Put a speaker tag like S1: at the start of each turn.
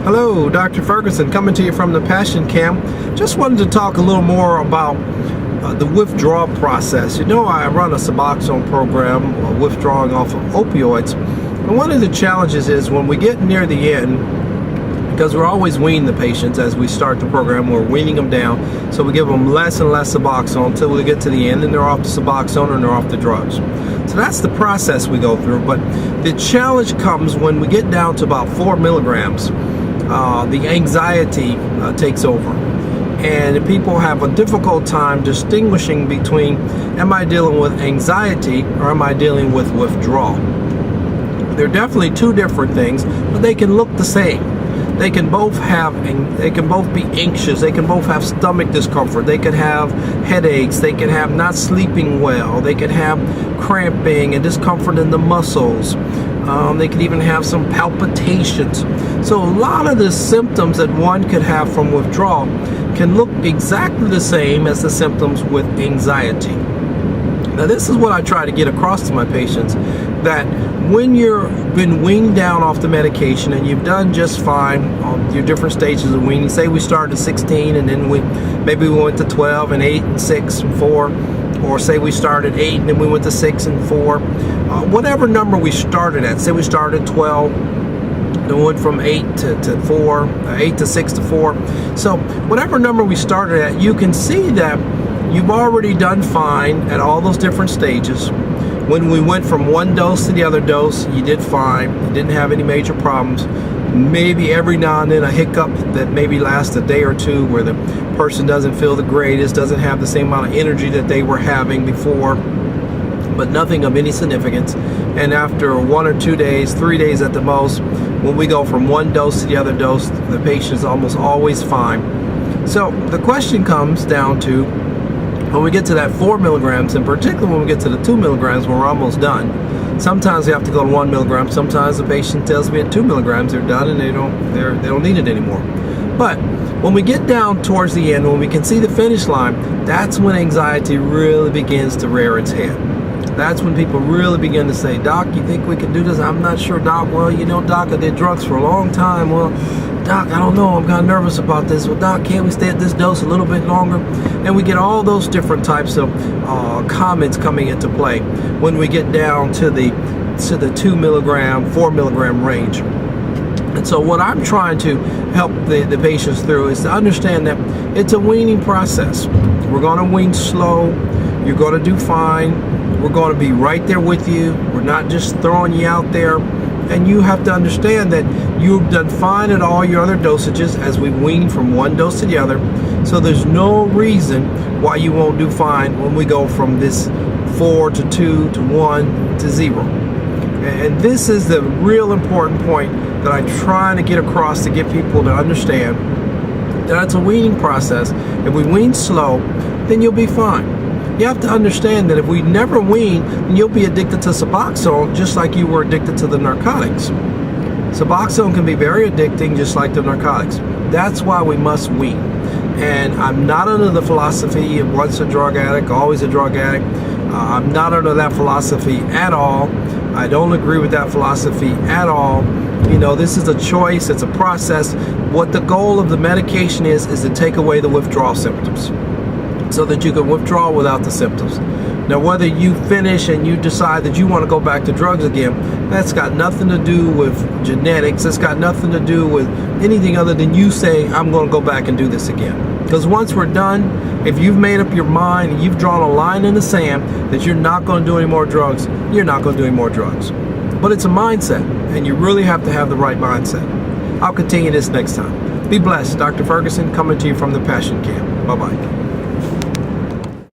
S1: Hello, Dr. Ferguson coming to you from the Passioncam. Just wanted to talk a little more about the withdrawal process. You know, I run a Suboxone program, withdrawing off of opioids. And one of the challenges is when we get near the end, because we're always weaning the patients as we start the program, we're weaning them down. So we give them less and less Suboxone until we get to the end and they're off the Suboxone and they're off the drugs. So that's the process we go through. But the challenge comes when we get down to about 4 milligrams. The anxiety takes over, and people have a difficult time distinguishing between, am I dealing with anxiety or am I dealing with withdrawal? They're definitely two different things, but they can look the same. They can both be anxious. They can both have stomach discomfort. They can have headaches. They can have not sleeping well. They can have cramping and discomfort in the muscles. They can even have some palpitations. So a lot of the symptoms that one could have from withdrawal can look exactly the same as the symptoms with anxiety. Now, this is what I try to get across to my patients, that when you've been weaned down off the medication and you've done just fine on your different stages of weaning, say we started at 16 and then maybe we went to 12 and 8 and 6 and 4, or say we started 8 and then we went to 6 and 4, whatever number we started at. Say we started 12, then went from 8 to 4, 8 to 6 to 4. So whatever number we started at, you can see that you've already done fine at all those different stages. When we went from one dose to the other dose, you did fine. You didn't have any major problems. Maybe every now and then a hiccup that maybe lasts a day or two where the person doesn't feel the greatest, doesn't have the same amount of energy that they were having before, but nothing of any significance. And after 1 or 2 days, 3 days at the most, when we go from one dose to the other dose, the patient is almost always fine. So the question comes down to, when we get to that 4 milligrams, and particularly when we get to the 2 milligrams, when we're almost done. Sometimes we have to go to 1 milligram. Sometimes the patient tells me at 2 milligrams they're done and they don't need it anymore. But when we get down towards the end, when we can see the finish line, that's when anxiety really begins to rear its head. That's when people really begin to say, "Doc, you think we can do this?" "I'm not sure, Doc." "Well, you know, Doc, I did drugs for a long time." "Well, Doc, I don't know, I'm kind of nervous about this." "Well, Doc, can't we stay at this dose a little bit longer?" And we get all those different types of comments coming into play when we get down to the 2 milligram, 4 milligram range. And so what I'm trying to help the patients through is to understand that it's a weaning process. We're going to wean slow. You're going to do fine. We're going to be right there with you. We're not just throwing you out there. And you have to understand that you've done fine at all your other dosages as we wean from one dose to the other. So there's no reason why you won't do fine when we go from this 4 to 2 to 1 to 0. And this is the real important point that I'm trying to get across to get people to understand that it's a weaning process. If we wean slow, then you'll be fine. You have to understand that if we never wean, then you'll be addicted to Suboxone just like you were addicted to the narcotics. Suboxone can be very addicting just like the narcotics. That's why we must wean. And I'm not under the philosophy of once a drug addict, always a drug addict. I'm not under that philosophy at all. I don't agree with that philosophy at all. You know, this is a choice, it's a process. What the goal of the medication is to take away the withdrawal symptoms, so that you can withdraw without the symptoms. Now, whether you finish and you decide that you want to go back to drugs again, that's got nothing to do with genetics. It's got nothing to do with anything other than you say, "I'm going to go back and do this again." Because once we're done, if you've made up your mind and you've drawn a line in the sand that you're not going to do any more drugs, you're not going to do any more drugs. But it's a mindset, and you really have to have the right mindset. I'll continue this next time. Be blessed. Dr. Ferguson coming to you from the Passioncam. Bye-bye.